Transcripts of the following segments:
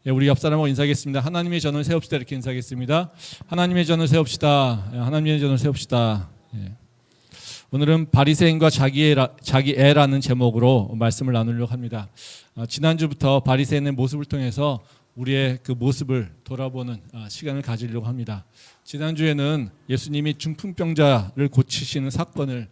예, 우리 옆 사람하고 인사하겠습니다. 하나님의 전을 세웁시다. 이렇게 인사하겠습니다. 하나님의 전을 세웁시다. 예, 하나님의 전을 세웁시다. 예. 오늘은 바리새인과 자기애라는 제목으로 말씀을 나누려고 합니다. 지난주부터 바리새인의 모습을 통해서 우리의 그 모습을 돌아보는 시간을 가지려고 합니다. 지난주에는 예수님이 중풍병자를 고치시는 사건을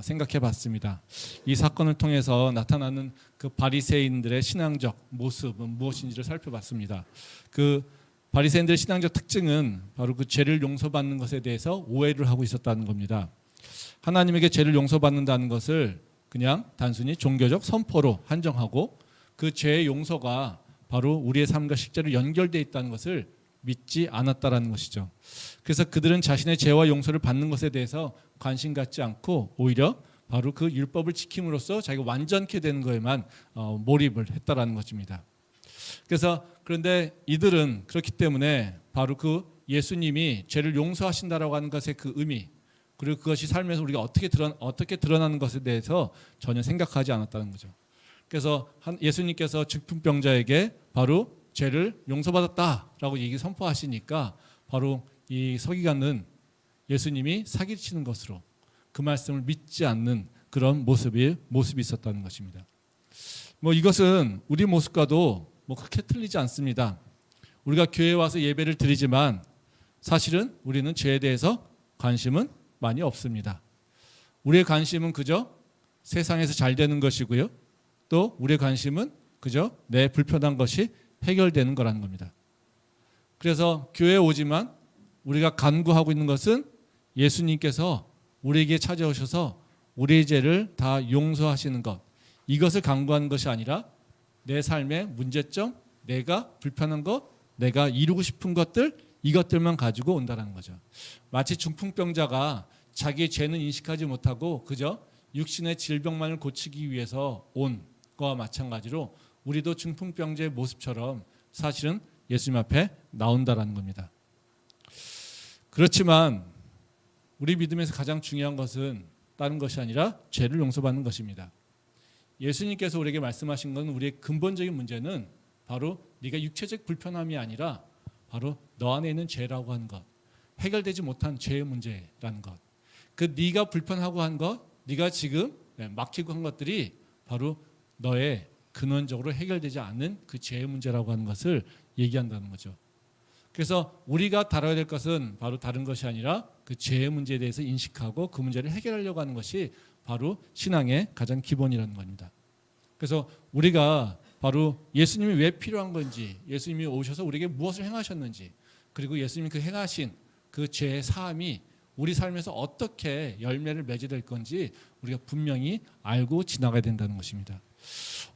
생각해 봤습니다. 이 사건을 통해서 나타나는 그 바리새인들의 신앙적 모습은 무엇인지를 살펴봤습니다. 그 바리새인들의 신앙적 특징은 바로 그 죄를 용서받는 것에 대해서 오해를 하고 있었다는 겁니다. 하나님에게 죄를 용서받는다는 것을 그냥 단순히 종교적 선포로 한정하고 그 죄의 용서가 바로 우리의 삶과 실제로 연결되어 있다는 것을 믿지 않았다라는 것이죠. 그래서 그들은 자신의 죄와 용서를 받는 것에 대해서 관심 갖지 않고 오히려 바로 그 율법을 지킴으로써 자기가 완전케 되는 것에만 몰입을 했다라는 것입니다. 그런데 이들은 그렇기 때문에 바로 그 예수님이 죄를 용서하신다라고 하는 것의 그 의미, 그리고 그것이 삶에서 우리가 어떻게 드러나는 것에 대해서 전혀 생각하지 않았다는 거죠. 그래서 예수님께서 중풍병자에게 바로 죄를 용서받았다라고 얘기 선포하시니까 바로 이 서기관은 예수님이 사기치는 것으로 그 말씀을 믿지 않는 그런 모습이 있었다는 것입니다. 이것은 우리 모습과도 그렇게 틀리지 않습니다. 우리가 교회에 와서 예배를 드리지만 사실은 우리는 죄에 대해서 관심은 많이 없습니다. 우리의 관심은 그저 세상에서 잘 되는 것이고요. 또 우리의 관심은 그저 내 불편한 것이 해결되는 거라는 겁니다. 그래서 교회에 오지만 우리가 간구하고 있는 것은 예수님께서 우리에게 찾아오셔서 우리의 죄를 다 용서하시는 것, 이것을 간구하는 것이 아니라 내 삶의 문제점, 내가 불편한 것, 내가 이루고 싶은 것들, 이것들만 가지고 온다는 거죠. 마치 중풍병자가 자기의 죄는 인식하지 못하고 그저 육신의 질병만을 고치기 위해서 온 것과 마찬가지로 우리도 중풍병자의 모습처럼 사실은 예수님 앞에 나온다라는 겁니다. 그렇지만 우리 믿음에서 가장 중요한 것은 다른 것이 아니라 죄를 용서받는 것입니다. 예수님께서 우리에게 말씀하신 건 우리의 근본적인 문제는 바로 네가 육체적 불편함이 아니라 바로 너 안에 있는 죄라고 하는 것, 해결되지 못한 죄의 문제라는 것, 그 네가 불편하고 한 것, 네가 지금 막히고 한 것들이 바로 너의 근원적으로 해결되지 않는 그 죄의 문제라고 하는 것을 얘기한다는 거죠. 그래서 우리가 다뤄야 될 것은 바로 다른 것이 아니라 그 죄의 문제에 대해서 인식하고 그 문제를 해결하려고 하는 것이 바로 신앙의 가장 기본이라는 겁니다. 그래서 우리가 바로 예수님이 왜 필요한 건지, 예수님이 오셔서 우리에게 무엇을 행하셨는지, 그리고 예수님이 그 행하신 그 죄의 사함이 우리 삶에서 어떻게 열매를 맺게 될 건지 우리가 분명히 알고 지나가야 된다는 것입니다.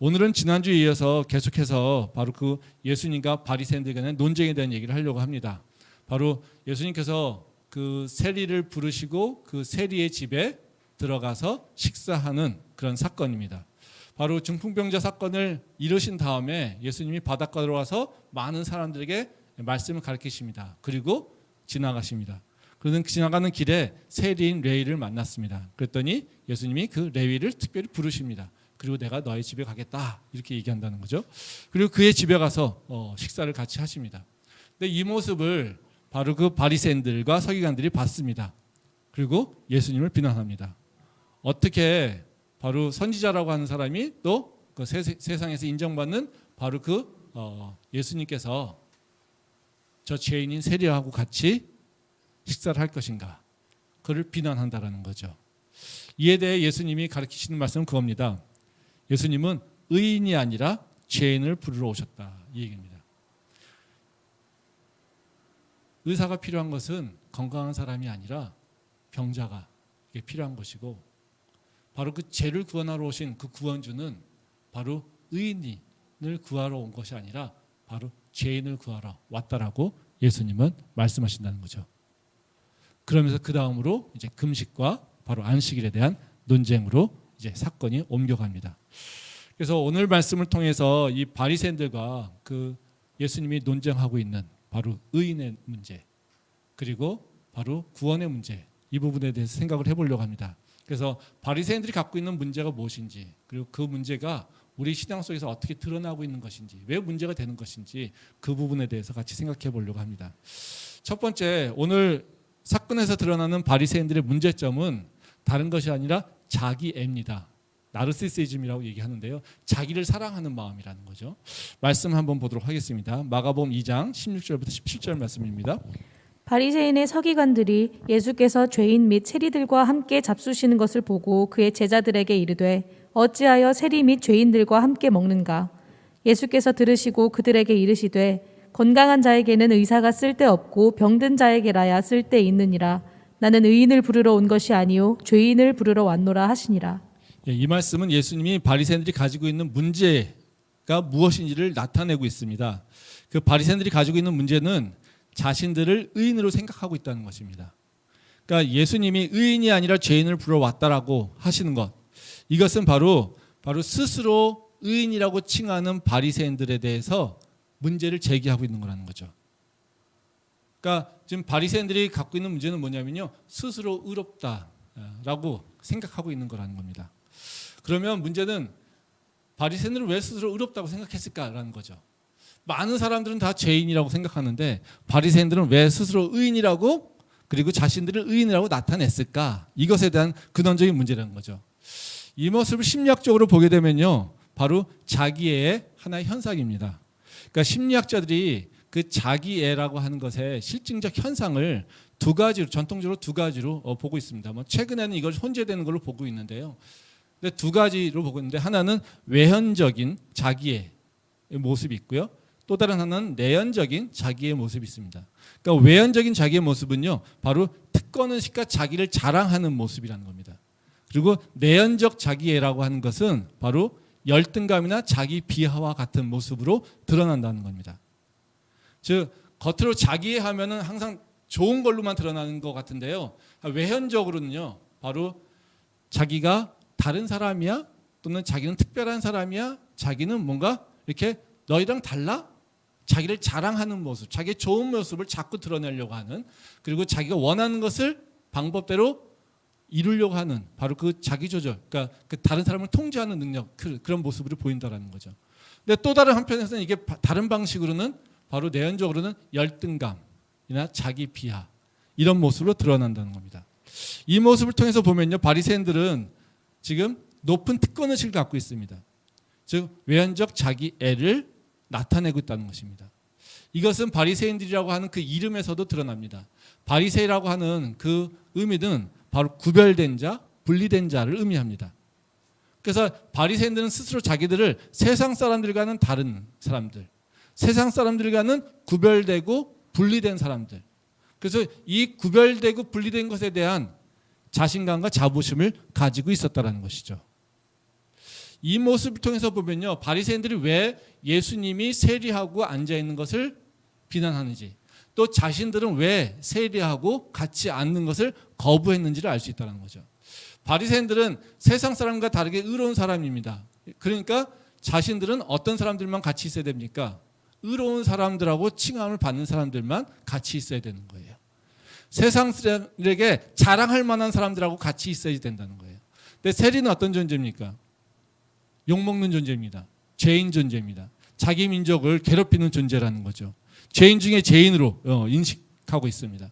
오늘은 지난주에 이어서 계속해서 바로 그 예수님과 바리새인들 간의 논쟁에 대한 얘기를 하려고 합니다. 바로 예수님께서 그 세리를 부르시고 그 세리의 집에 들어가서 식사하는 그런 사건입니다. 바로 중풍병자 사건을 이루신 다음에 예수님이 바닷가로 와서 많은 사람들에게 말씀을 가르치십니다. 그리고 지나가십니다. 그러는 지나가는 길에 세리인 레위를 만났습니다. 그랬더니 예수님이 그 레위를 특별히 부르십니다. 그리고 내가 너의 집에 가겠다 이렇게 얘기한다는 거죠. 그리고 그의 집에 가서 식사를 같이 하십니다. 근데 이 모습을 바로 그 바리새인들과 서기관들이 봤습니다. 그리고 예수님을 비난합니다. 어떻게 바로 선지자라고 하는 사람이 또 그 세상에서 인정받는 바로 그 예수님께서 저 죄인인 세리하고 같이 식사를 할 것인가? 그를 비난한다라는 거죠. 이에 대해 예수님이 가르치시는 말씀은 그겁니다. 예수님은 의인이 아니라 죄인을 부르러 오셨다 이 얘기입니다. 의사가 필요한 것은 건강한 사람이 아니라 병자가 필요한 것이고, 바로 그 죄를 구원하러 오신 그 구원주는 바로 의인을 구하러 온 것이 아니라 바로 죄인을 구하러 왔다라고 예수님은 말씀하신다는 거죠. 그러면서 그 다음으로 이제 금식과 바로 안식일에 대한 논쟁으로 이제 사건이 옮겨갑니다. 그래서 오늘 말씀을 통해서 이 바리새인들과 그 예수님이 논쟁하고 있는 바로 의인의 문제, 그리고 바로 구원의 문제, 이 부분에 대해서 생각을 해보려고 합니다. 그래서 바리새인들이 갖고 있는 문제가 무엇인지, 그리고 그 문제가 우리 신앙 속에서 어떻게 드러나고 있는 것인지, 왜 문제가 되는 것인지 그 부분에 대해서 같이 생각해 보려고 합니다. 첫 번째, 오늘 사건에서 드러나는 바리새인들의 문제점은 다른 것이 아니라 자기애입니다. 나르시시즘이라고 얘기하는데요. 자기를 사랑하는 마음이라는 거죠. 말씀 한번 보도록 하겠습니다. 마가복음 2장 16절부터 17절 말씀입니다. 바리새인의 서기관들이 예수께서 죄인 및 세리들과 함께 잡수시는 것을 보고 그의 제자들에게 이르되 어찌하여 세리 및 죄인들과 함께 먹는가? 예수께서 들으시고 그들에게 이르시되 건강한 자에게는 의사가 쓸데없고 병든 자에게라야 쓸데있느니라. 나는 의인을 부르러 온 것이 아니요 죄인을 부르러 왔노라 하시니라. 이 말씀은 예수님이 바리새인들이 가지고 있는 문제가 무엇인지를 나타내고 있습니다. 그 바리새인들이 가지고 있는 문제는 자신들을 의인으로 생각하고 있다는 것입니다. 그러니까 예수님이 의인이 아니라 죄인을 부르러 왔다라고 하시는 것, 이것은 바로 스스로 의인이라고 칭하는 바리새인들에 대해서 문제를 제기하고 있는 거라는 거죠. 그러니까 지금 바리새인들이 갖고 있는 문제는 뭐냐면요, 스스로 의롭다라고 생각하고 있는 거라는 겁니다. 그러면 문제는 바리새인들은 왜 스스로 의롭다고 생각했을까라는 거죠. 많은 사람들은 다 죄인이라고 생각하는데 바리새인들은 왜 스스로 의인이라고, 그리고 자신들을 의인이라고 나타냈을까? 이것에 대한 근원적인 문제라는 거죠. 이 모습을 심리학적으로 보게 되면요, 바로 자기애의 하나의 현상입니다. 그러니까 심리학자들이 그 자기애라고 하는 것의 실증적 현상을 두 가지로, 전통적으로 두 가지로 보고 있습니다. 최근에는 이걸 혼재되는 걸로 보고 있는데요. 근데 두 가지로 보고 있는데, 하나는 외현적인 자기의 모습이 있고요. 또 다른 하나는 내연적인 자기의 모습이 있습니다. 그러니까 외연적인 자기의 모습은요, 바로 특권의식과 자기를 자랑하는 모습이라는 겁니다. 그리고 내연적 자기애라고 하는 것은 바로 열등감이나 자기 비하와 같은 모습으로 드러난다는 겁니다. 즉, 겉으로 자기애 하면은 항상 좋은 걸로만 드러나는 것 같은데요. 외현적으로는요, 바로 자기가 다른 사람이야? 또는 자기는 특별한 사람이야? 자기는 뭔가 이렇게 너희랑 달라? 자기를 자랑하는 모습, 자기의 좋은 모습을 자꾸 드러내려고 하는, 그리고 자기가 원하는 것을 방법대로 이루려고 하는, 바로 그 자기 조절, 그러니까 그 다른 사람을 통제하는 능력, 그런 모습으로 보인다라는 거죠. 근데 또 다른 한편에서는 이게 다른 방식으로는 바로 내연적으로는 열등감이나 자기 비하, 이런 모습으로 드러난다는 겁니다. 이 모습을 통해서 보면요, 바리새인들은 지금 높은 특권의식을 갖고 있습니다. 즉 외연적 자기애를 나타내고 있다는 것입니다. 이것은 바리새인들이라고 하는 그 이름에서도 드러납니다. 바리새라고 하는 그 의미는 바로 구별된 자, 분리된 자를 의미합니다. 그래서 바리새인들은 스스로 자기들을 세상 사람들과는 다른 사람들, 세상 사람들과는 구별되고 분리된 사람들, 그래서 이 구별되고 분리된 것에 대한 자신감과 자부심을 가지고 있었다는 것이죠. 이 모습을 통해서 보면요, 바리새인들이 왜 예수님이 세리하고 앉아 있는 것을 비난하는지, 또 자신들은 왜 세리하고 같이 앉는 것을 거부했는지를 알 수 있다는 거죠. 바리새인들은 세상 사람과 다르게 의로운 사람입니다. 그러니까 자신들은 어떤 사람들만 같이 있어야 됩니까? 의로운 사람들하고 칭함을 받는 사람들만 같이 있어야 되는 거예요. 세상 사람들에게 자랑할 만한 사람들하고 같이 있어야 된다는 거예요. 근데 세리는 어떤 존재입니까? 욕먹는 존재입니다. 죄인 존재입니다. 자기 민족을 괴롭히는 존재라는 거죠. 죄인 중에 죄인으로 인식하고 있습니다.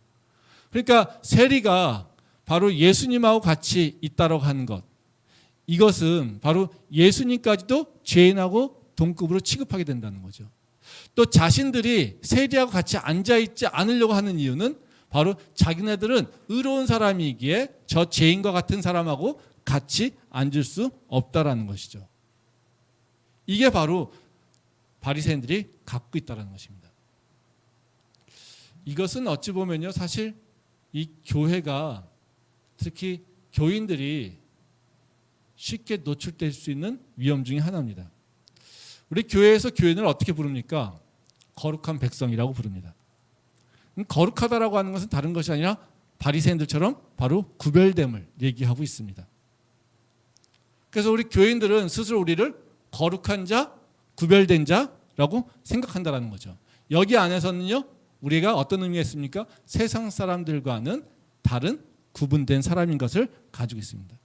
그러니까 세리가 바로 예수님하고 같이 있다라고 하는 것, 이것은 바로 예수님까지도 죄인하고 동급으로 취급하게 된다는 거죠. 또 자신들이 세리하고 같이 앉아있지 않으려고 하는 이유는 바로 자기네들은 의로운 사람이기에 저 죄인과 같은 사람하고 같이 앉을 수 없다라는 것이죠. 이게 바로 바리새인들이 갖고 있다는 것입니다. 이것은 어찌 보면요, 사실 이 교회가, 특히 교인들이 쉽게 노출될 수 있는 위험 중에 하나입니다. 우리 교회에서 교인을 어떻게 부릅니까? 거룩한 백성이라고 부릅니다. 거룩하다라고 하는 것은 다른 것이 아니라 바리새인들처럼 바로 구별됨을 얘기하고 있습니다. 그래서 우리 교인들은 스스로 우리를 거룩한 자, 구별된 자라고 생각한다라는 거죠. 여기 안에서는요, 우리가 어떤 의미가 있습니까? 세상 사람들과는 다른 구분된 사람인 것을 가지고 있습니다.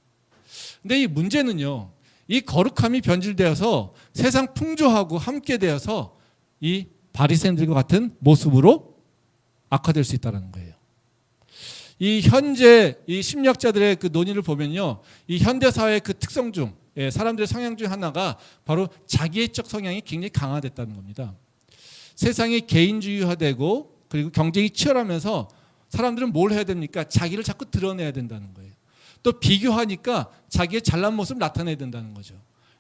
근데 이 문제는요, 이 거룩함이 변질되어서 세상 풍조하고 함께 되어서 이 바리새인들과 같은 모습으로 악화될 수 있다는 거예요. 이 현재 이 심리학자들의 그 논의를 보면요, 이 현대 사회의 그 특성 중 사람들의 성향 중 하나가 바로 자기애적 성향이 굉장히 강화됐다는 겁니다. 세상이 개인주의화되고 그리고 경쟁이 치열하면서 사람들은 뭘 해야 됩니까? 자기를 자꾸 드러내야 된다는 거예요. 또 비교하니까 자기의 잘난 모습을 나타내야 된다는 거죠.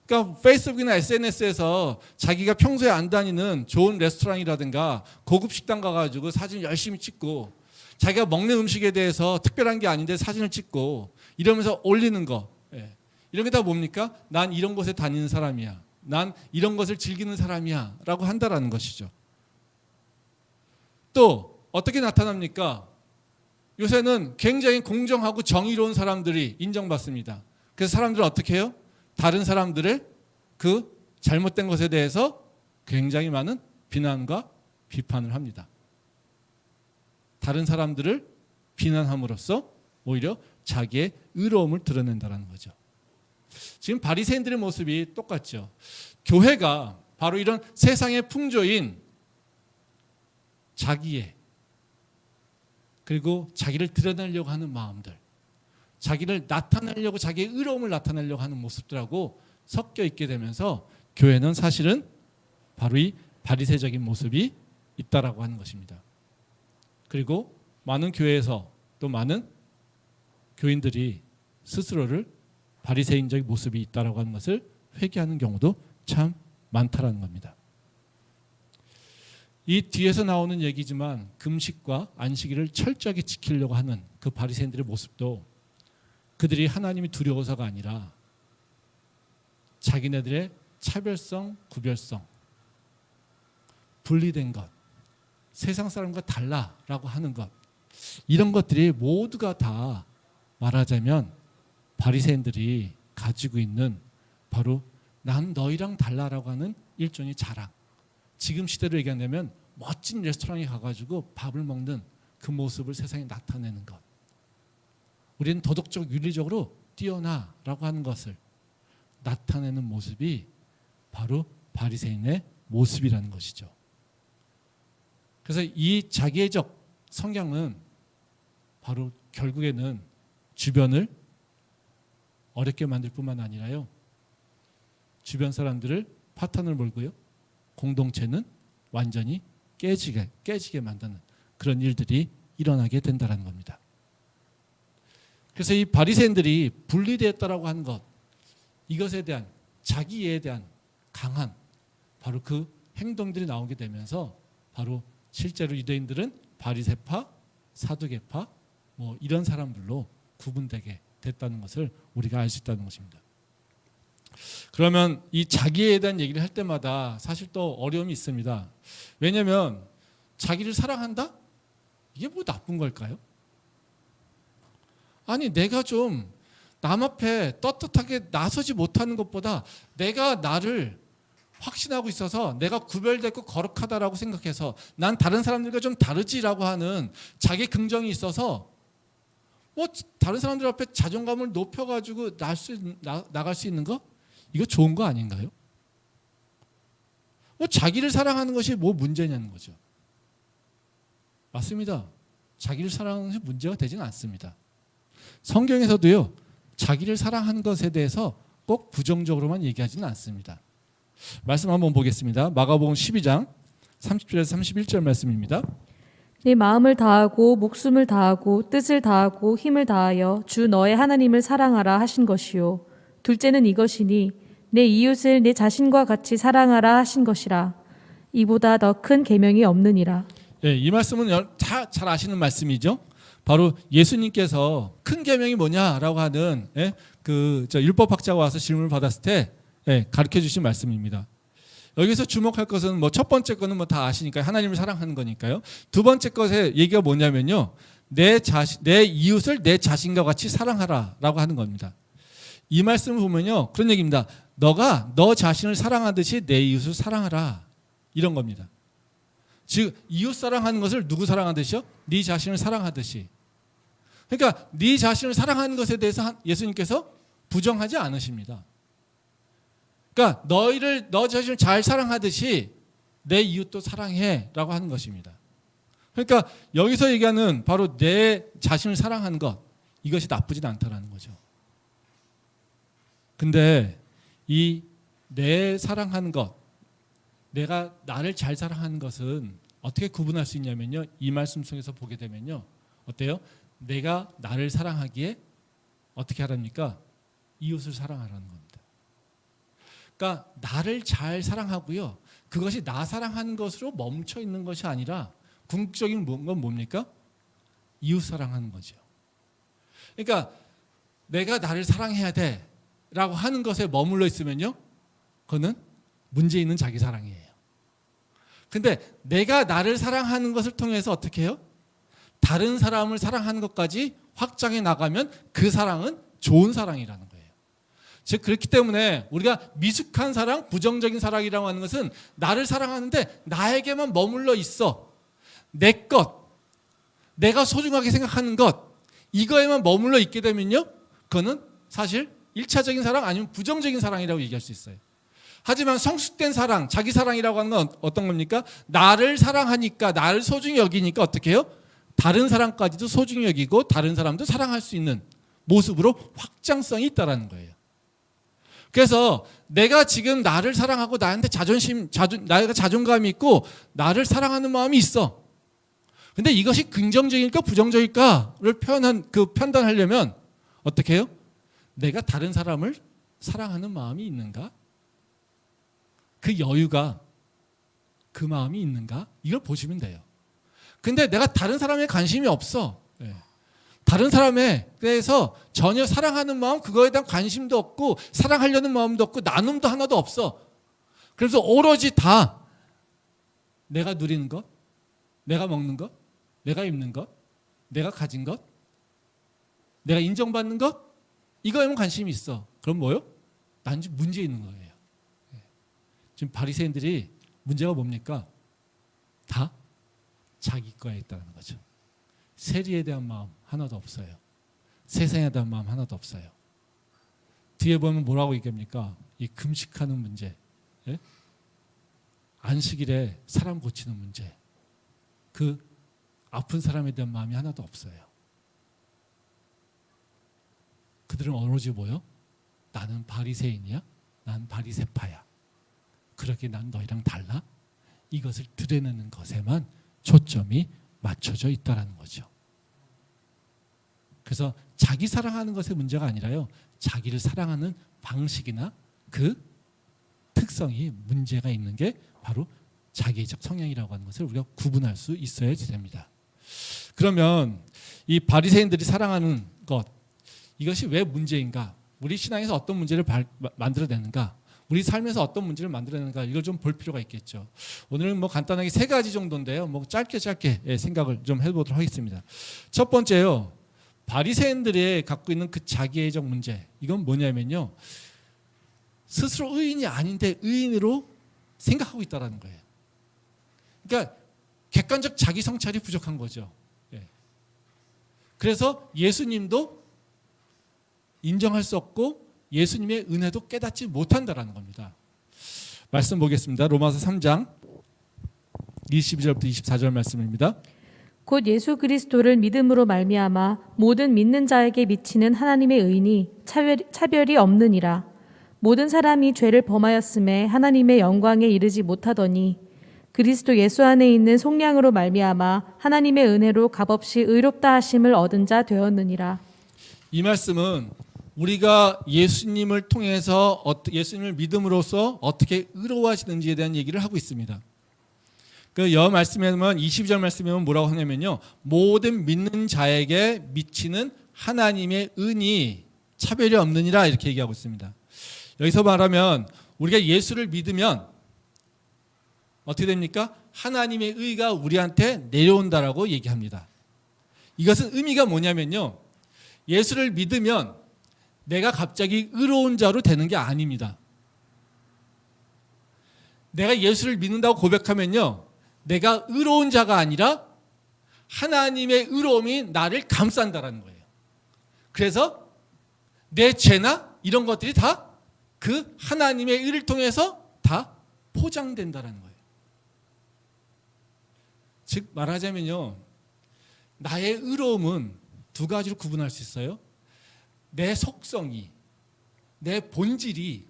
그러니까 페이스북이나 SNS에서 자기가 평소에 안 다니는 좋은 레스토랑이라든가 고급 식당 가가지고 사진 열심히 찍고 자기가 먹는 음식에 대해서 특별한 게 아닌데 사진을 찍고 이러면서 올리는 거, 이런 게 다 뭡니까? 난 이런 곳에 다니는 사람이야, 난 이런 것을 즐기는 사람이야 라고 한다라는 것이죠. 또 어떻게 나타납니까? 요새는 굉장히 공정하고 정의로운 사람들이 인정받습니다. 그래서 사람들은 어떻게 해요? 다른 사람들을 그 잘못된 것에 대해서 굉장히 많은 비난과 비판을 합니다. 다른 사람들을 비난함으로써 오히려 자기의 의로움을 드러낸다는 거죠. 지금 바리새인들의 모습이 똑같죠. 교회가 바로 이런 세상의 풍조인 자기의 그리고 자기를 드러내려고 하는 마음들, 자기를 나타내려고 자기의 의로움을 나타내려고 하는 모습들하고 섞여 있게 되면서 교회는 사실은 바로 이 바리새적인 모습이 있다라고 하는 것입니다. 그리고 많은 교회에서 또 많은 교인들이 스스로를 바리새인적인 모습이 있다라고 하는 것을 회개하는 경우도 참 많다라는 겁니다. 이 뒤에서 나오는 얘기지만 금식과 안식일을 철저하게 지키려고 하는 그 바리새인들의 모습도 그들이 하나님이 두려워서가 아니라 자기네들의 차별성, 구별성, 분리된 것, 세상 사람과 달라라고 하는 것, 이런 것들이 모두가 다 말하자면 바리새인들이 가지고 있는 바로 난 너희랑 달라라고 하는 일종의 자랑, 지금 시대로 얘기한다면 멋진 레스토랑에 가가지고 밥을 먹는 그 모습을 세상에 나타내는 것, 우리는 도덕적 윤리적으로 뛰어나라고 하는 것을 나타내는 모습이 바로 바리새인의 모습이라는 것이죠. 그래서 이 자기애적 성향은 바로 결국에는 주변을 어렵게 만들 뿐만 아니라요, 주변 사람들을 파탄을 몰고요, 공동체는 완전히 깨지게 만드는 그런 일들이 일어나게 된다는 겁니다. 그래서 이 바리새인들이 분리되었다라고 하는 것, 이것에 대한 자기애에 대한 강한 바로 그 행동들이 나오게 되면서 바로 실제로 유대인들은 바리새파, 사두개파 뭐 이런 사람들로 구분되게 됐다는 것을 우리가 알 수 있다는 것입니다. 그러면 이 자기에 대한 얘기를 할 때마다 사실 또 어려움이 있습니다. 왜냐하면 자기를 사랑한다? 이게 뭐 나쁜 걸까요? 아니 내가 좀 남 앞에 떳떳하게 나서지 못하는 것보다 내가 나를 확신하고 있어서 내가 구별되고 거룩하다라고 생각해서 난 다른 사람들과 좀 다르지라고 하는 자기 긍정이 있어서 뭐 다른 사람들 앞에 자존감을 높여가지고 나갈 수 있는 거? 이거 좋은 거 아닌가요? 뭐 자기를 사랑하는 것이 뭐 문제냐는 거죠. 맞습니다. 자기를 사랑하는 것이 문제가 되지는 않습니다. 성경에서도요, 자기를 사랑하는 것에 대해서 꼭 부정적으로만 얘기하지는 않습니다. 말씀 한번 보겠습니다. 마가복음 12장 30절에서 31절 말씀입니다. 네 마음을 다하고 목숨을 다하고 뜻을 다하고 힘을 다하여 주 너의 하나님을 사랑하라 하신 것이요 둘째는 이것이니 내 이웃을 내 자신과 같이 사랑하라 하신 것이라. 이보다 더 큰 계명이 없느니라. 예, 이 말씀은 잘 아시는 말씀이죠. 바로 예수님께서 큰 계명이 뭐냐라고 하는 율법학자가 와서 질문을 받았을 때 가르쳐 주신 말씀입니다. 여기서 주목할 것은 뭐 첫 번째 거는 뭐 다 아시니까요. 하나님을 사랑하는 거니까요. 두 번째 것의 얘기가 뭐냐면요, 내 이웃을 내 자신과 같이 사랑하라라고 하는 겁니다. 이 말씀을 보면요, 그런 얘기입니다. 너가 너 자신을 사랑하듯이 내 이웃을 사랑하라, 이런 겁니다. 즉 이웃 사랑하는 것을 누구 사랑하듯이요? 네 자신을 사랑하듯이. 그러니까 네 자신을 사랑하는 것에 대해서 예수님께서 부정하지 않으십니다. 그러니까 너 자신을 잘 사랑하듯이 내 이웃도 사랑해라고 하는 것입니다. 그러니까 여기서 얘기하는 바로 내 자신을 사랑하는 것, 이것이 나쁘진 않다라는 거죠. 근데 이 내 사랑하는 것, 내가 나를 잘 사랑하는 것은 어떻게 구분할 수 있냐면요, 이 말씀 속에서 보게 되면요, 어때요? 내가 나를 사랑하기에 어떻게 하랍니까? 이웃을 사랑하라는 겁니다. 그러니까 나를 잘 사랑하고요, 그것이 나 사랑하는 것으로 멈춰 있는 것이 아니라 궁극적인 건 뭡니까? 이웃 사랑하는 거죠. 그러니까 내가 나를 사랑해야 돼라고 하는 것에 머물러 있으면요, 그거는 문제 있는 자기 사랑이에요. 근데 내가 나를 사랑하는 것을 통해서 어떻게 해요? 다른 사람을 사랑하는 것까지 확장해 나가면 그 사랑은 좋은 사랑이라는 거예요. 즉 그렇기 때문에 우리가 미숙한 사랑, 부정적인 사랑이라고 하는 것은 나를 사랑하는데 나에게만 머물러 있어. 내 것, 내가 소중하게 생각하는 것, 이거에만 머물러 있게 되면요, 그거는 사실 1차적인 사랑 아니면 부정적인 사랑이라고 얘기할 수 있어요. 하지만 성숙된 사랑, 자기 사랑이라고 하는 건 어떤 겁니까? 나를 사랑하니까, 나를 소중히 여기니까 어떻게 해요? 다른 사람까지도 소중히 여기고 다른 사람도 사랑할 수 있는 모습으로 확장성이 있다는 거예요. 그래서 내가 지금 나를 사랑하고 나한테 나가 자존감이 있고 나를 사랑하는 마음이 있어. 근데 이것이 긍정적일까 부정적일까를 판단하려면 어떻게 해요? 내가 다른 사람을 사랑하는 마음이 있는가? 그 여유가, 그 마음이 있는가? 이걸 보시면 돼요. 근데 내가 다른 사람에 관심이 없어. 다른 사람에 대해서 전혀 사랑하는 마음, 그거에 대한 관심도 없고 사랑하려는 마음도 없고 나눔도 하나도 없어. 그래서 오로지 다 내가 누리는 것, 내가 먹는 것, 내가 입는 것, 내가 가진 것, 내가 인정받는 것, 이거에만 관심이 있어. 그럼 뭐요? 난 지금 문제 있는 거예요. 지금 바리새인들이 문제가 뭡니까? 다 자기 거에 있다는 거죠. 세리에 대한 마음 하나도 없어요. 세상에 대한 마음 하나도 없어요. 뒤에 보면 뭐라고 얘기합니까? 이 금식하는 문제, 예? 안식일에 사람 고치는 문제, 그 아픈 사람에 대한 마음이 하나도 없어요. 그들은 오로지 뭐요? 나는 바리새인이야? 난 바리새파야. 그렇게 난 너희랑 달라? 이것을 드러내는 것에만 초점이 맞춰져 있다는 거죠. 그래서 자기 사랑하는 것의 문제가 아니라요, 자기를 사랑하는 방식이나 그 특성이 문제가 있는 게 바로 자기적 성향이라고 하는 것을 우리가 구분할 수 있어야 됩니다. 그러면 이 바리새인들이 사랑하는 것, 이것이 왜 문제인가? 우리 신앙에서 어떤 문제를 만들어내는가? 우리 삶에서 어떤 문제를 만들어내는가? 이걸 좀 볼 필요가 있겠죠. 오늘은 뭐 간단하게 3가지 정도인데요. 뭐 짧게 생각을 좀 해보도록 하겠습니다. 첫 번째요, 바리새인들이 갖고 있는 그 자기애적 문제, 이건 뭐냐면요, 스스로 의인이 아닌데 의인으로 생각하고 있다는 거예요. 그러니까 객관적 자기 성찰이 부족한 거죠. 그래서 예수님도 인정할 수 없고 예수님의 은혜도 깨닫지 못한다라는 겁니다. 말씀 보겠습니다. 로마서 3장 22절부터 24절 말씀입니다. 곧 예수 그리스도를 믿음으로 말미암아 모든 믿는 자에게 미치는 하나님의 의인이 차별이 없느니라. 모든 사람이 죄를 범하였음에 하나님의 영광에 이르지 못하더니 그리스도 예수 안에 있는 속량으로 말미암아 하나님의 은혜로 값없이 의롭다 하심을 얻은 자 되었느니라. 이 말씀은 우리가 예수님을 통해서 예수님을 믿음으로써 어떻게 의로워지는지에 대한 얘기를 하고 있습니다. 그 말씀에 보면 22절 말씀에 보면 뭐라고 하냐면요, 모든 믿는 자에게 미치는 하나님의 은이 차별이 없느니라 이렇게 얘기하고 있습니다. 여기서 말하면 우리가 예수를 믿으면 어떻게 됩니까? 하나님의 의가 우리한테 내려온다라고 얘기합니다. 이것은 의미가 뭐냐면요, 예수를 믿으면 내가 갑자기 의로운 자로 되는 게 아닙니다. 내가 예수를 믿는다고 고백하면요, 내가 의로운 자가 아니라 하나님의 의로움이 나를 감싼다라는 거예요. 그래서 내 죄나 이런 것들이 다 그 하나님의 의를 통해서 다 포장된다라는 거예요. 즉 말하자면요, 나의 의로움은 두 가지로 구분할 수 있어요. 내 속성이, 내 본질이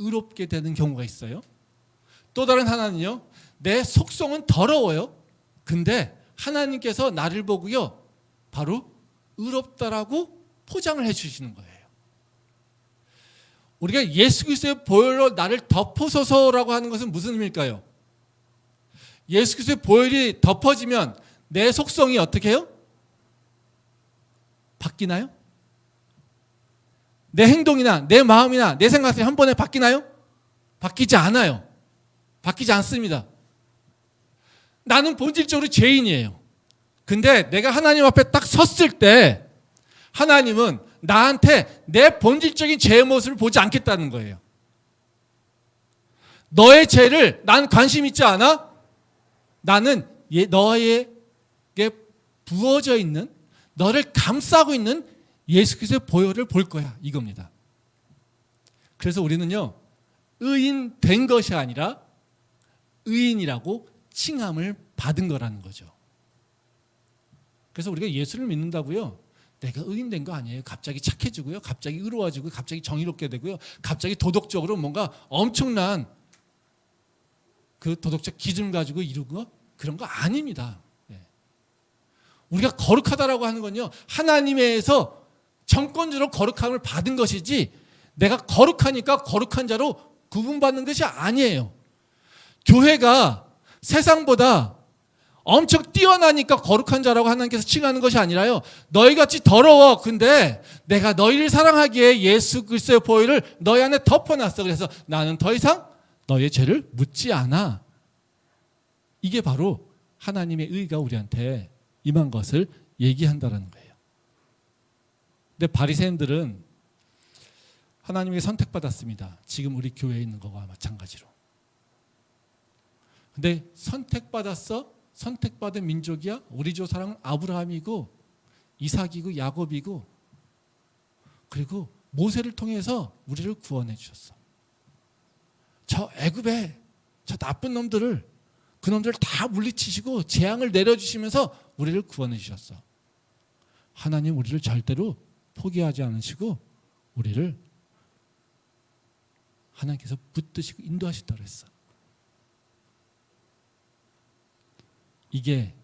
의롭게 되는 경우가 있어요. 또 다른 하나는요, 내 속성은 더러워요. 근데 하나님께서 나를 보고요, 바로 의롭다라고 포장을 해주시는 거예요. 우리가 예수 그리스도의 보혈로 나를 덮어서라고 하는 것은 무슨 의미일까요? 예수 그리스도의 보혈이 덮어지면 내 속성이 어떻게 해요? 바뀌나요? 내 행동이나 내 마음이나 내 생각이 한 번에 바뀌나요? 바뀌지 않아요. 바뀌지 않습니다. 나는 본질적으로 죄인이에요. 근데 내가 하나님 앞에 딱 섰을 때 하나님은 나한테 내 본질적인 죄의 모습을 보지 않겠다는 거예요. 너의 죄를 난 관심 있지 않아? 나는 너에게 부어져 있는, 너를 감싸고 있는 예수 그리스도의 보혈을 볼 거야, 이겁니다. 그래서 우리는요, 의인 된 것이 아니라 의인이라고 칭함을 받은 거라는 거죠. 그래서 우리가 예수를 믿는다고요, 내가 의인 된 거 아니에요. 갑자기 착해지고요, 갑자기 의로워지고, 갑자기 정의롭게 되고요, 갑자기 도덕적으로 뭔가 엄청난 그 도덕적 기준 가지고 이루고 그런 거 아닙니다. 우리가 거룩하다라고 하는 건요, 하나님에서 정권적으로 거룩함을 받은 것이지 내가 거룩하니까 거룩한 자로 구분받는 것이 아니에요. 교회가 세상보다 엄청 뛰어나니까 거룩한 자라고 하나님께서 칭하는 것이 아니라요, 너희같이 더러워. 근데 내가 너희를 사랑하기에 예수 그리스도의 보혈을 너희 안에 덮어놨어. 그래서 나는 더 이상 너희의 죄를 묻지 않아. 이게 바로 하나님의 의가 우리한테 임한 것을 얘기한다는 거예요. 근데 바리새인들은 하나님에게 선택받았습니다. 지금 우리 교회에 있는 것과 마찬가지로. 근데 선택받은 민족이야? 우리 조상은 아브라함이고 이삭이고 야곱이고, 그리고 모세를 통해서 우리를 구원해 주셨어. 저 애굽의 저 나쁜 놈들을, 그놈들을 다 물리치시고 재앙을 내려주시면서 우리를 구원해 주셨어. 하나님 우리를 절대로 포기하지 않으시고 우리를 하나님께서 붙드시고 인도하신다고 했어. 이게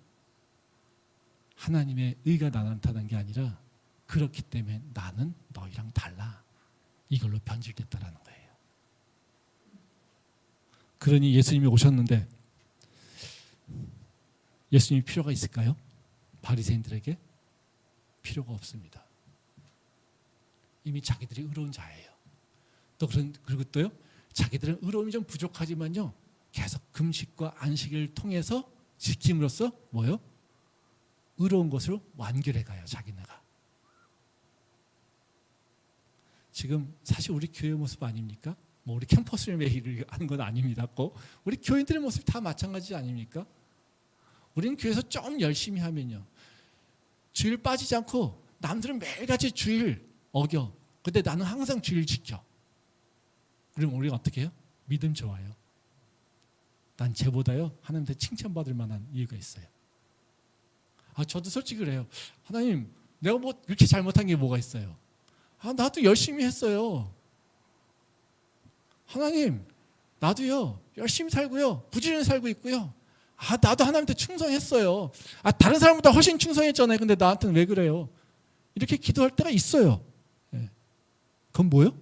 하나님의 의가 나타난 게 아니라, 그렇기 때문에 나는 너희랑 달라, 이걸로 변질됐다라는 거예요. 그러니 예수님이 오셨는데 예수님이 필요가 있을까요? 바리새인들에게 필요가 없습니다. 이미 자기들이 의로운 자예요. 그리고 또요, 자기들은 의로움이 좀 부족하지만요, 계속 금식과 안식을 통해서 지킴으로써 뭐요? 의로운 것으로 완결해 가요, 자기네가. 지금 사실 우리 교회 모습 아닙니까? 뭐 우리 캠퍼스를 매일 하는 건 아닙니다. 꼭 우리 교인들의 모습 다 마찬가지 아닙니까? 우리는 교회에서 좀 열심히 하면요, 주일 빠지지 않고, 남들은 매일같이 주일 어겨. 근데 나는 항상 주일 지켜. 그럼 우리가 어떻게 해요? 믿음 좋아요. 난 쟤보다요 하나님한테 칭찬받을 만한 이유가 있어요. 저도 솔직히 그래요. 하나님, 내가 뭐 이렇게 잘못한 게 뭐가 있어요? 나도 열심히 했어요. 하나님, 나도요 열심히 살고요, 부지런히 살고 있고요. 나도 하나님한테 충성했어요. 다른 사람보다 훨씬 충성했잖아요. 근데 나한테는 왜 그래요? 이렇게 기도할 때가 있어요. 그건 뭐요?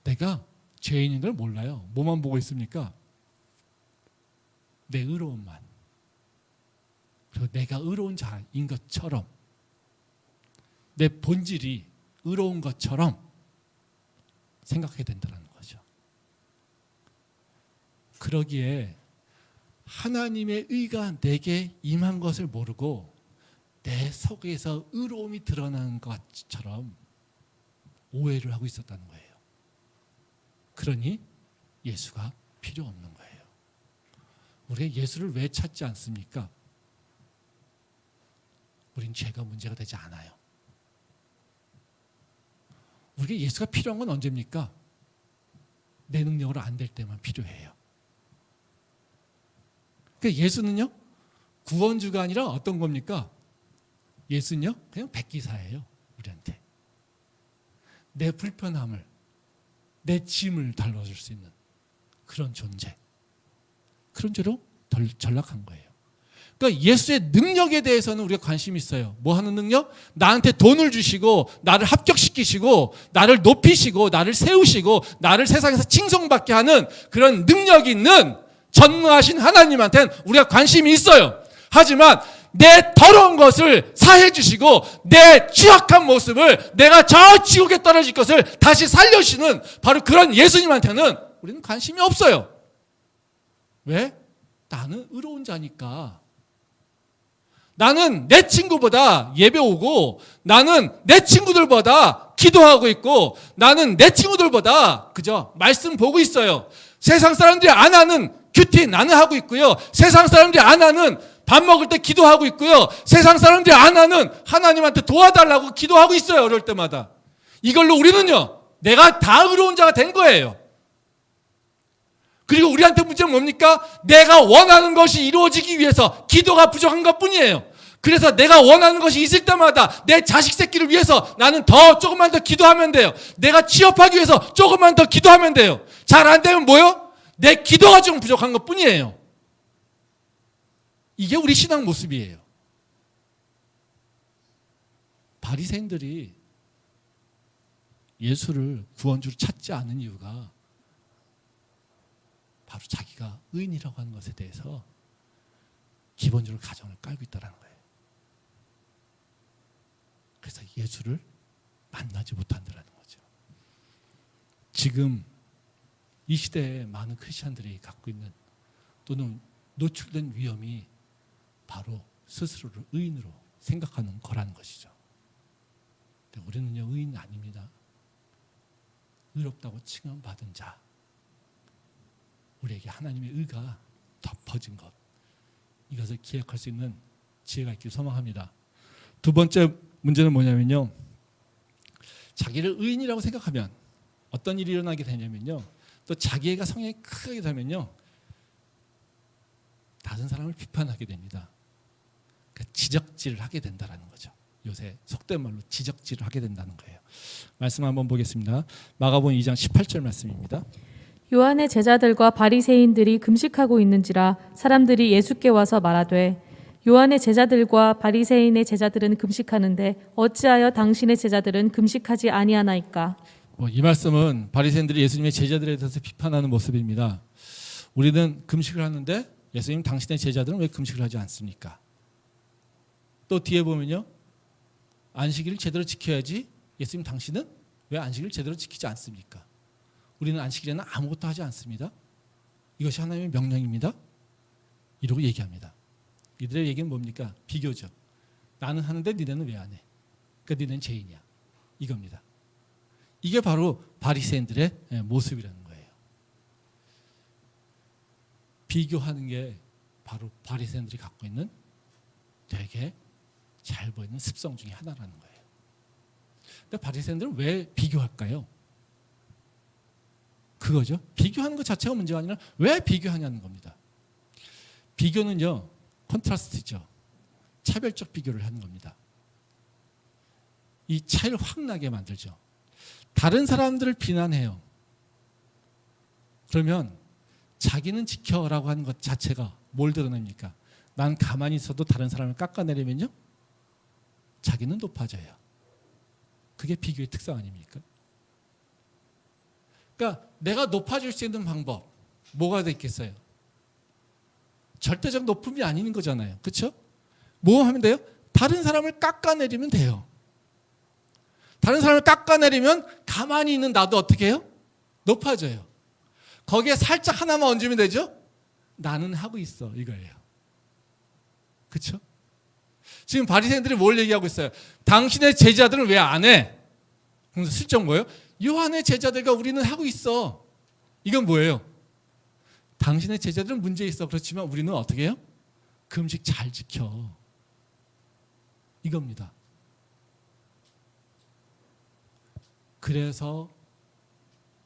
내가 죄인인 걸 몰라요. 뭐만 보고 있습니까? 내 의로움만. 그리고 내가 의로운 자인 것처럼, 내 본질이 의로운 것처럼 생각하게 된다는 거죠. 그러기에 하나님의 의가 내게 임한 것을 모르고 내 속에서 의로움이 드러나는 것처럼 오해를 하고 있었다는 거예요. 그러니 예수가 필요 없는 거예요. 우리가 예수를 왜 찾지 않습니까? 우린 죄가 문제가 되지 않아요. 우리가 예수가 필요한 건 언제입니까? 내 능력으로 안 될 때만 필요해요. 그러니까 예수는요, 구원주가 아니라 어떤 겁니까? 예수는요, 그냥 백기사예요. 우리한테 내 불편함을, 내 짐을 덜어줄 수 있는 그런 존재, 그런 죄로 전락한 거예요. 그러니까 예수의 능력에 대해서는 우리가 관심이 있어요. 뭐 하는 능력? 나한테 돈을 주시고 나를 합격시키시고 나를 높이시고 나를 세우시고 나를 세상에서 칭송받게 하는 그런 능력이 있는 전능하신 하나님한테는 우리가 관심이 있어요. 하지만 내 더러운 것을 사해 주시고 내 취약한 모습을, 내가 저 지옥에 떨어질 것을 다시 살려주시는 바로 그런 예수님한테는 우리는 관심이 없어요. 왜? 나는 의로운 자니까. 나는 내 친구보다 예배 오고, 나는 내 친구들보다 기도하고 있고, 나는 내 친구들보다 그저 말씀 보고 있어요. 세상 사람들이 안 하는 큐티 나는 하고 있고요. 세상 사람들이 안 하는 밥 먹을 때 기도하고 있고요. 세상 사람들이 안 하는 하나님한테 도와달라고 기도하고 있어요. 어려울 때마다. 이걸로 우리는요, 내가 다 의로운 자가 된 거예요. 그리고 우리한테 문제는 뭡니까? 내가 원하는 것이 이루어지기 위해서 기도가 부족한 것 뿐이에요. 그래서 내가 원하는 것이 있을 때마다 내 자식 새끼를 위해서 나는 조금만 더 기도하면 돼요. 내가 취업하기 위해서 조금만 더 기도하면 돼요. 잘 안 되면 뭐요? 내 기도가 좀 부족한 것 뿐이에요. 이게 우리 신앙 모습이에요. 바리새인들이 예수를 구원주로 찾지 않은 이유가 바로 자기가 의인이라고 하는 것에 대해서 기본적으로 가정을 깔고 있다는 거예요. 그래서 예수를 만나지 못한다는 거죠. 지금 이 시대에 많은 크리스천들이 갖고 있는 또는 노출된 위험이 바로 스스로를 의인으로 생각하는 거라는 것이죠. 근데 우리는요, 의인 아닙니다. 의롭다고 칭함받은 자, 우리에게 하나님의 의가 덮어진 것, 이것을 기억할 수 있는 지혜가 있기를 소망합니다. 두 번째 문제는 뭐냐면요, 자기를 의인이라고 생각하면 어떤 일이 일어나게 되냐면요, 또 자기애가 성향이 크게 되면요, 다른 사람을 비판하게 됩니다. 그러니까 지적질을 하게 된다는 거죠. 요새 속된 말로 지적질을 하게 된다는 거예요. 말씀 한번 보겠습니다. 마가복음 2장 18절 말씀입니다. 요한의 제자들과 바리새인들이 금식하고 있는지라 사람들이 예수께 와서 말하되, 요한의 제자들과 바리새인의 제자들은 금식하는데 어찌하여 당신의 제자들은 금식하지 아니하나이까? 이 말씀은 바리새인들이 예수님의 제자들에 대해서 비판하는 모습입니다. 우리는 금식을 하는데 예수님 당신의 제자들은 왜 금식을 하지 않습니까? 또 뒤에 보면요, 안식일을 제대로 지켜야지 예수님 당신은 왜 안식일을 제대로 지키지 않습니까? 우리는 안식일에는 아무것도 하지 않습니다. 이것이 하나님의 명령입니다. 이러고 얘기합니다. 이들의 얘기는 뭡니까? 비교죠. 나는 하는데 니네는 왜 안 해? 그러니까 니네는 죄인이야. 이겁니다. 이게 바로 바리새인들의 모습이라는 거예요. 비교하는 게 바로 바리새인들이 갖고 있는 되게 잘 보이는 습성 중에 하나라는 거예요. 근데 바리새인들은 왜 비교할까요? 그거죠. 비교하는 것 자체가 문제가 아니라 왜 비교하냐는 겁니다. 비교는요, 컨트라스트죠. 차별적 비교를 하는 겁니다. 이 차이를 확 나게 만들죠. 다른 사람들을 비난해요. 그러면 자기는 지켜라고 하는 것 자체가 뭘 드러냅니까? 난 가만히 있어도 다른 사람을 깎아내리면요, 자기는 높아져요. 그게 비교의 특성 아닙니까? 그러니까 내가 높아질 수 있는 방법 뭐가 있겠어요? 절대적 높음이 아닌 거잖아요. 그렇죠? 뭐 하면 돼요? 다른 사람을 깎아내리면 돼요. 다른 사람을 깎아내리면 가만히 있는 나도 어떻게 해요? 높아져요. 거기에 살짝 하나만 얹으면 되죠? 나는 하고 있어, 이거예요. 그렇죠? 지금 바리새인들이 뭘 얘기하고 있어요? 당신의 제자들은 왜 안 해? 그래서 실적 뭐예요? 요한의 제자들과 우리는 하고 있어. 이건 뭐예요? 당신의 제자들은 문제 있어. 그렇지만 우리는 어떻게 해요? 금식 잘 지켜. 이겁니다. 그래서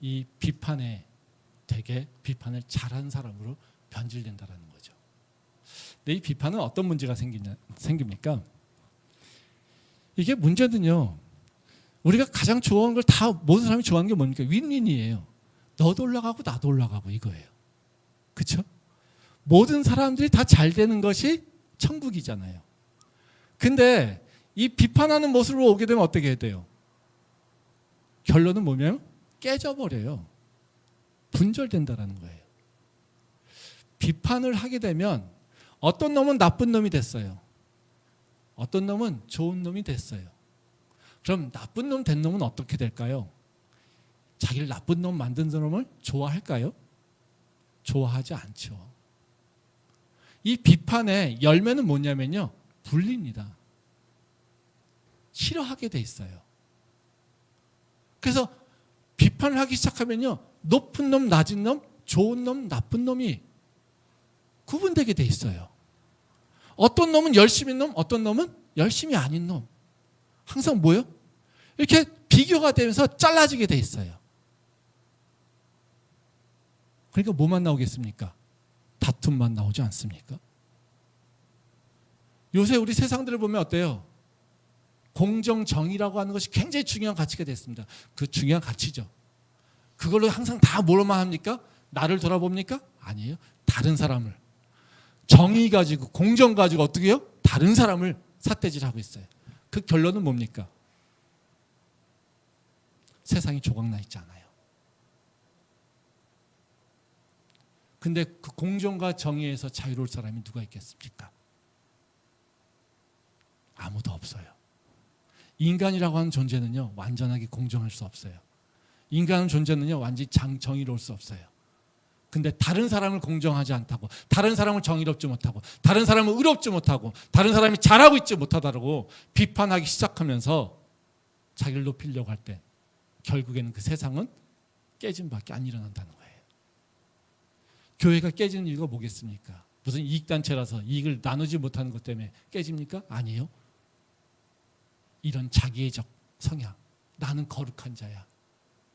이 비판의 되게 비판을 잘하는 사람으로 변질된다라는 거죠. 근데 이 비판은 어떤 문제가 생깁니까? 이게 문제는요. 우리가 가장 좋아하는 걸 다 모든 사람이 좋아하는 게 뭡니까? 윈윈이에요. 너도 올라가고 나도 올라가고 이거예요. 그렇죠? 모든 사람들이 다 잘 되는 것이 천국이잖아요. 근데 이 비판하는 모습으로 오게 되면 어떻게 해야 돼요? 결론은 뭐냐면 깨져버려요. 분절된다라는 거예요. 비판을 하게 되면 어떤 놈은 나쁜 놈이 됐어요. 어떤 놈은 좋은 놈이 됐어요. 그럼 나쁜 놈 된 놈은 어떻게 될까요? 자기를 나쁜 놈 만든 놈을 좋아할까요? 좋아하지 않죠. 이 비판의 열매는 뭐냐면요. 분리입니다. 싫어하게 돼 있어요. 그래서 비판을 하기 시작하면요. 높은 놈, 낮은 놈, 좋은 놈, 나쁜 놈이 구분되게 돼 있어요. 어떤 놈은 열심히 놈, 어떤 놈은 열심히 아닌 놈. 항상 뭐요? 이렇게 비교가 되면서 잘라지게 돼 있어요. 그러니까 뭐만 나오겠습니까? 다툼만 나오지 않습니까? 요새 우리 세상들을 보면 어때요? 공정, 정의라고 하는 것이 굉장히 중요한 가치가 됐습니다. 그 중요한 가치죠. 그걸로 항상 다 뭐로만 합니까? 나를 돌아봅니까? 아니에요. 다른 사람을. 정의 가지고 공정 가지고 어떻게 해요? 다른 사람을 삿대질하고 있어요. 그 결론은 뭡니까? 세상이 조각나 있지 않아요. 근데 그 공정과 정의에서 자유로울 사람이 누가 있겠습니까? 아무도 없어요. 인간이라고 하는 존재는요, 완전하게 공정할 수 없어요. 인간의 존재는요, 완전히 정의로울 수 없어요. 근데 다른 사람을 공정하지 않다고, 다른 사람을 정의롭지 못하고, 다른 사람을 의롭지 못하고, 다른 사람이 잘하고 있지 못하다고 비판하기 시작하면서 자기를 높이려고 할 때 결국에는 그 세상은 깨짐밖에 안 일어난다는 거예요. 교회가 깨지는 이유가 뭐겠습니까? 무슨 이익단체라서 이익을 나누지 못하는 것 때문에 깨집니까? 아니에요. 이런 자기애적 성향, 나는 거룩한 자야,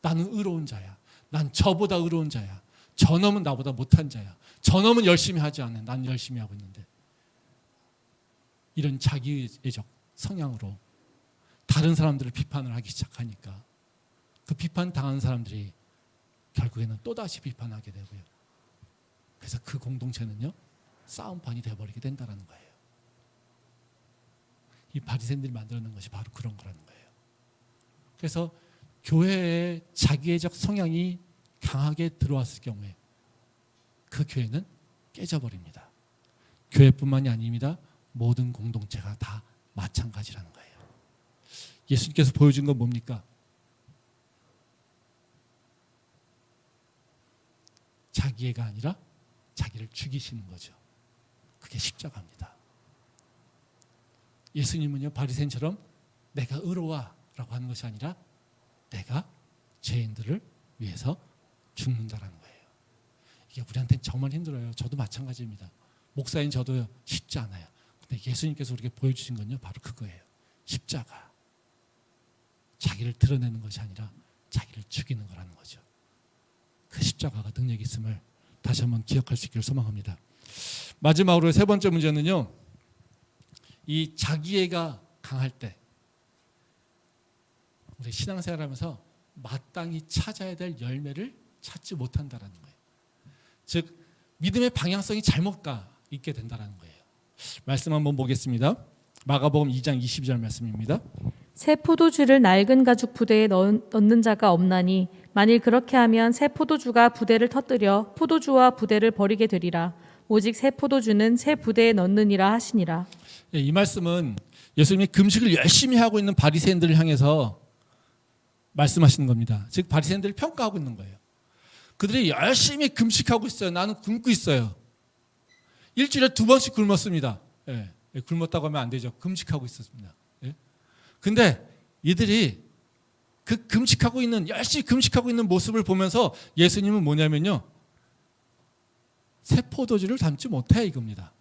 나는 의로운 자야, 난 저보다 의로운 자야, 저놈은 나보다 못한 자야, 저놈은 열심히 하지 않아, 난 열심히 하고 있는데, 이런 자기애적 성향으로 다른 사람들을 비판을 하기 시작하니까 그 비판 당하는 사람들이 결국에는 또다시 비판하게 되고요. 그래서 그 공동체는요, 싸움판이 되어버리게 된다는 거예요. 이 바리새인들이 만들어낸 것이 바로 그런 거라는 거예요. 그래서 교회에 자기애적 성향이 강하게 들어왔을 경우에 그 교회는 깨져버립니다. 교회뿐만이 아닙니다. 모든 공동체가 다 마찬가지라는 거예요. 예수님께서 보여준 건 뭡니까? 자기애가 아니라 자기를 죽이시는 거죠. 그게 십자가입니다. 예수님은요, 바리새인처럼 내가 의로와라고 하는 것이 아니라 내가 죄인들을 위해서 죽는다라는 거예요. 이게 우리한테는 정말 힘들어요. 저도 마찬가지입니다. 목사인 저도요, 쉽지 않아요. 근데 예수님께서 우리에게 보여주신 건요, 바로 그거예요. 십자가. 자기를 드러내는 것이 아니라 자기를 죽이는 거라는 거죠. 그 십자가가 능력이 있음을 다시 한번 기억할 수 있기를 소망합니다. 마지막으로 세 번째 문제는요, 이 자기애가 강할 때 우리 신앙생활하면서 마땅히 찾아야 될 열매를 찾지 못한다라는 거예요. 즉 믿음의 방향성이 잘못 가 있게 된다라는 거예요. 말씀 한번 보겠습니다. 마가복음 2장 22절 말씀입니다. 새 포도주를 낡은 가죽 부대에 넣는 자가 없나니 만일 그렇게 하면 새 포도주가 부대를 터뜨려 포도주와 부대를 버리게 되리라. 오직 새 포도주는 새 부대에 넣느니라 하시니라. 이 말씀은 예수님이 금식을 열심히 하고 있는 바리새인들을 향해서 말씀하시는 겁니다. 즉 바리새인들을 평가하고 있는 거예요. 그들이 열심히 금식하고 있어요. 나는 굶고 있어요. 일주일에 2번씩 굶었습니다. 굶었다고 하면 안 되죠. 금식하고 있었습니다. 근데 이들이 그 금식하고 있는, 열심히 금식하고 있는 모습을 보면서 예수님은 뭐냐면요, 새 포도주를 담지 못해 이겁니다.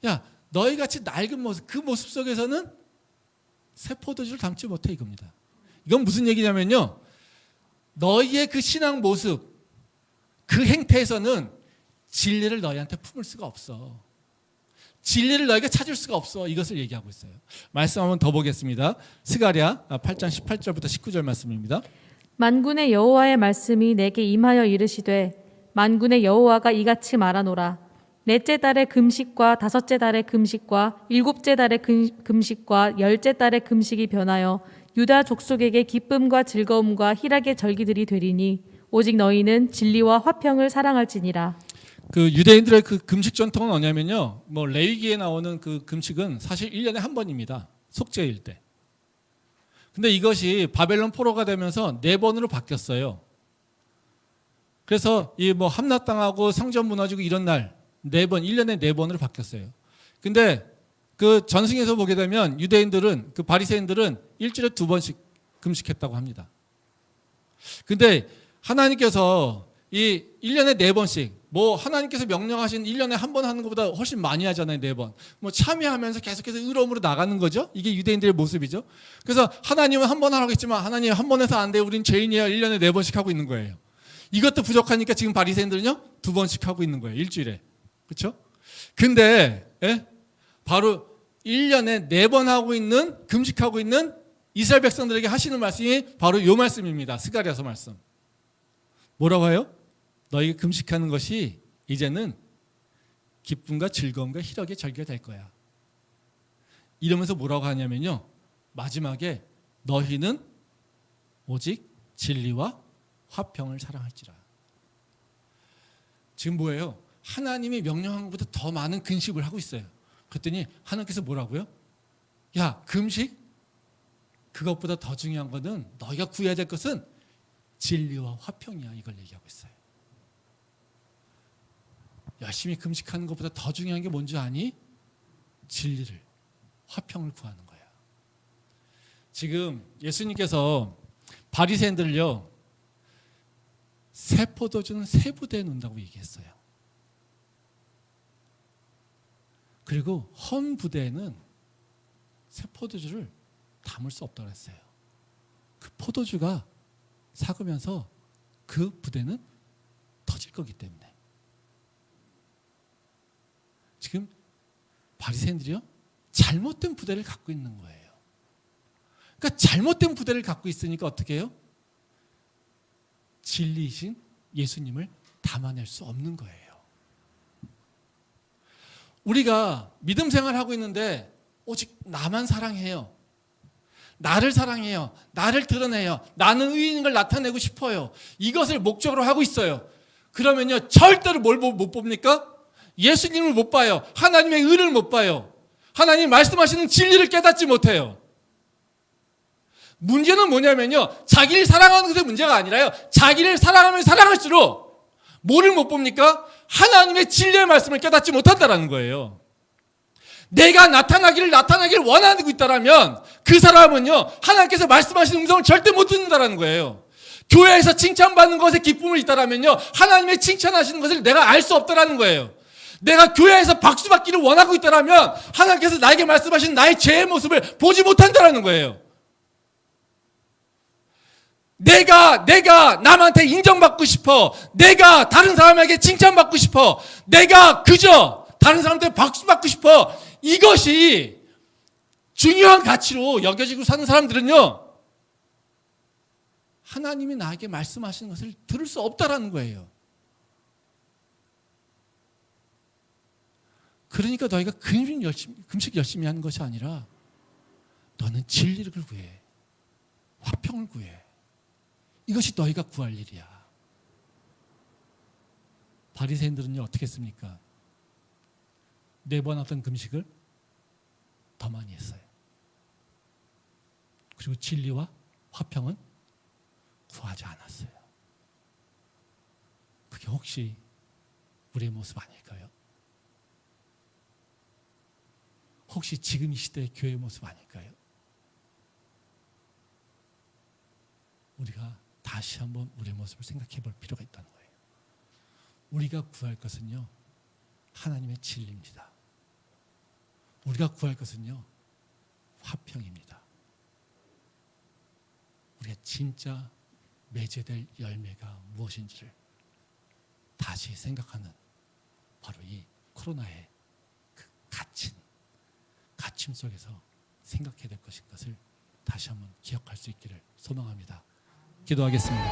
야, 너희같이 낡은 모습, 그 모습 속에서는 새 포도주를 담지 못해 이겁니다. 이건 무슨 얘기냐면요, 너희의 그 신앙 모습, 그 행태에서는 진리를 너희한테 품을 수가 없어. 진리를 너희가 찾을 수가 없어. 이것을 얘기하고 있어요. 말씀 한번 더 보겠습니다. 스가랴 8장 18절부터 19절 말씀입니다. 만군의 여호와의 말씀이 내게 임하여 이르시되 만군의 여호와가 이같이 말하노라. 넷째 달의 금식과 다섯째 달의 금식과 일곱째 달의 금식과 열째 달의 금식이 변하여 유다 족속에게 기쁨과 즐거움과 희락의 절기들이 되리니 오직 너희는 진리와 화평을 사랑할지니라. 그 유대인들의 그 금식 전통은 뭐냐면요. 뭐 레위기에 나오는 그 금식은 사실 1년에 한 번입니다. 속죄일 때. 근데 이것이 바벨론 포로가 되면서 4번으로 바뀌었어요. 그래서 이 뭐 함락당하고 성전 무너지고 이런 날 4번, 1년에 4번으로 바뀌었어요. 근데 그 전승에서 보게 되면 유대인들은 그 바리새인들은 일주일에 2번씩 금식했다고 합니다. 근데 하나님께서 이 1년에 4번씩 뭐 하나님께서 명령하신 1년에 한 번 하는 것보다 훨씬 많이 하잖아요. 4번. 뭐 참여하면서 계속해서 의로움으로 나가는 거죠. 이게 유대인들의 모습이죠. 그래서 하나님은 한 번 하라고 했지만 하나님 한 번 해서 안 돼요. 우린 죄인이에요. 1년에 4번씩 하고 있는 거예요. 이것도 부족하니까 지금 바리새인들은요 2번씩 하고 있는 거예요. 일주일에. 그렇죠? 근데 바로 1년에 4번 하고 있는 금식하고 있는 이스라엘 백성들에게 하시는 말씀이 바로 이 말씀입니다. 스가랴서 말씀. 뭐라고 해요? 너희가 금식하는 것이 이제는 기쁨과 즐거움과 희락의 절기가 될 거야. 이러면서 뭐라고 하냐면요. 마지막에 너희는 오직 진리와 화평을 사랑할지라. 지금 뭐예요? 하나님이 명령한 것보다 더 많은 금식을 하고 있어요. 그랬더니 하나님께서 뭐라고요? 야, 금식? 그것보다 더 중요한 것은 너희가 구해야 될 것은 진리와 화평이야. 이걸 얘기하고 있어요. 열심히 금식하는 것보다 더 중요한 게 뭔지 아니? 진리를, 화평을 구하는 거야. 지금 예수님께서 바리새인들을요 새 포도주는 새 부대에 놓는다고 얘기했어요. 그리고 헌 부대에는 새 포도주를 담을 수 없다고 했어요. 그 포도주가 삭으면서 그 부대는 터질 거기 때문에. 지금 바리새인들이요 잘못된 부대를 갖고 있는 거예요. 그러니까 잘못된 부대를 갖고 있으니까 어떻게 해요? 진리이신 예수님을 담아낼 수 없는 거예요. 우리가 믿음 생활하고 있는데 오직 나만 사랑해요. 나를 사랑해요. 나를 드러내요. 나는 의인인 걸 나타내고 싶어요. 이것을 목적으로 하고 있어요. 그러면요 절대로 뭘 못 봅니까? 예수님을 못 봐요. 하나님의 의를 못 봐요. 하나님 말씀하시는 진리를 깨닫지 못해요. 문제는 뭐냐면요 자기를 사랑하는 것의 문제가 아니라요 자기를 사랑하면 사랑할수록 뭐를 못 봅니까? 하나님의 진리의 말씀을 깨닫지 못한다는 거예요. 내가 나타나기를 원하고 있다면 그 사람은요 하나님께서 말씀하시는 음성을 절대 못 듣는다는 거예요. 교회에서 칭찬받는 것에 기쁨을 있다면요 하나님의 칭찬하시는 것을 내가 알 수 없다는 거예요. 내가 교회에서 박수 받기를 원하고 있다면 하나님께서 나에게 말씀하신 나의 죄의 모습을 보지 못한다는 거예요. 내가 남한테 인정받고 싶어. 내가 다른 사람에게 칭찬받고 싶어. 내가 그저 다른 사람한테 박수 받고 싶어. 이것이 중요한 가치로 여겨지고 사는 사람들은요 하나님이 나에게 말씀하시는 것을 들을 수 없다라는 거예요. 그러니까 너희가 금식 열심히 하는 것이 아니라 너는 진리를 구해. 화평을 구해. 이것이 너희가 구할 일이야. 바리새인들은요 어떻게 했습니까? 4번 하던 금식을 더 많이 했어요. 그리고 진리와 화평은 구하지 않았어요. 그게 혹시 우리의 모습 아닐까요? 혹시 지금 이 시대의 교회의 모습 아닐까요? 우리가 다시 한번 우리의 모습을 생각해 볼 필요가 있다는 거예요. 우리가 구할 것은요 하나님의 진리입니다. 우리가 구할 것은요 화평입니다. 우리가 진짜 맺어야 될 열매가 무엇인지를 다시 생각하는 바로 이 코로나의 그 갇힘 속에서 생각해야 될 것인 것을 다시 한번 기억할 수 있기를 소망합니다. 기도하겠습니다.